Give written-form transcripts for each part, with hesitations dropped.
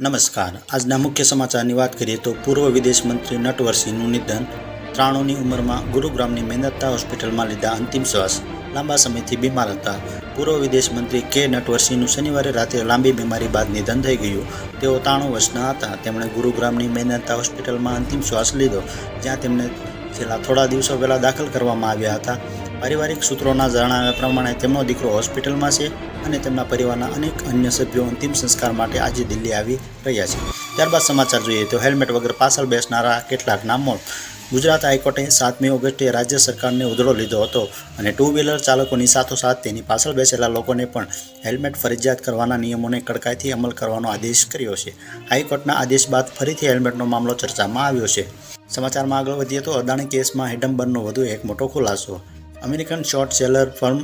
નમસ્કાર. આજના મુખ્ય સમાચારની વાત કરીએ તો પૂર્વ વિદેશ મંત્રી નટવરસિંહનું નિધન. 93ની ઉંમરમાં ગુરુગ્રામની મેદાંતા હોસ્પિટલમાં લીધા અંતિમ શ્વાસ. લાંબા સમયથી બીમાર હતા. પૂર્વ વિદેશ મંત્રી કે નટવરસિંહનું શનિવારે રાત્રે લાંબી બીમારી બાદ નિધન થઈ ગયું. તેઓ 93 વર્ષના હતા. તેમણે ગુરુગ્રામની મેદાંતા હોસ્પિટલમાં અંતિમ શ્વાસ લીધો, જ્યાં તેમને છેલ્લા થોડા દિવસો પહેલાં દાખલ કરવામાં આવ્યા હતા. પારિવારિક સૂત્રોના જણાવ્યા પ્રમાણે તેમનો દીકરો હોસ્પિટલમાં છે અને તેમના પરિવારના અનેક અન્ય સભ્યો અંતિમ સંસ્કાર માટે આજે દિલ્હી આવી રહ્યા છે. ત્યારબાદ સમાચાર જોઈએ તો હેલ્મેટ વગર પાછળ બેસનારા કેટલાકના મોત. ગુજરાત હાઈકોર્ટે 7મી ઓગસ્ટે રાજ્ય સરકારને ઉધડો લીધો હતો અને ટુ વ્હીલર ચાલકોની સાથોસાથ તેની પાછળ બેસેલા લોકોને પણ હેલ્મેટ ફરજિયાત કરવાના નિયમોને કડકાઈથી અમલ કરવાનો આદેશ કર્યો છે. હાઈકોર્ટના આદેશ બાદ ફરીથી હેલ્મેટનો મામલો ચર્ચામાં આવ્યો છે. સમાચારમાં આગળ વધીએ તો અદાણી કેસમાં હિડનબર્ગનો વધુ એક મોટો ખુલાસો. American short seller firm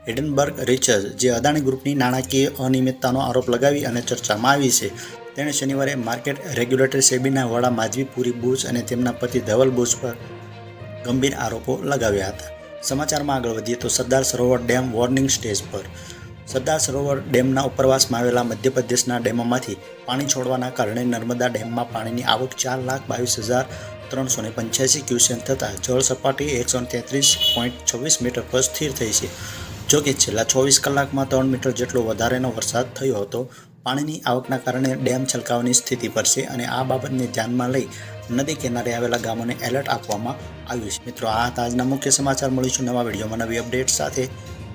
Hindenburg research, જે અદાણી ગ્રુપની નાણાકીય અનિયમિતતાનો આરોપ લગાવી અને ચર્ચામાં આવી છે, તેણે શનિવારે માર્કેટ રેગ્યુલેટરી સેબીના વડા માધવી પુરી બુચ અને તેમના પતિ ધવલ બુચ પર ગંભીર આરોપો લગાવ્યા હતા. સમાચારમાં આગળ વધીએ તો Sardar Sarovar dam warning stage પર. સરદાર સરોવર ડેમના ઉપરવાસમાં આવેલા મધ્યપ્રદેશના ડેમોમાંથી પાણી છોડવાના કારણે નર્મદા ડેમમાં પાણીની આવક 4,22,385 ક્યુસેક થતાં જળ સપાટી 133.26 મીટર પર સ્થિર થઈ છે. જોકે છેલ્લા 24 કલાકમાં 3 મીટર જેટલો વધારેનો વરસાદ થયો હતો. પાણીની આવકના કારણે ડેમ છલકાવાની સ્થિતિ પર છે અને આ બાબતને ધ્યાનમાં લઈ નદી કિનારે આવેલા ગામોને એલર્ટ આપવામાં આવ્યું છે. મિત્રો, આ હતા આજના મુખ્ય સમાચાર. મળીશું નવા વિડીયોમાં નવી અપડેટ સાથે.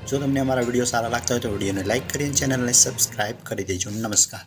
જો તમને અમારા વિડીયો સારા લાગતા હોય તો વિડીયોને લાઇક કરીને ચેનલને સબસ્ક્રાઇબ કરી દેજો. નમસ્કાર.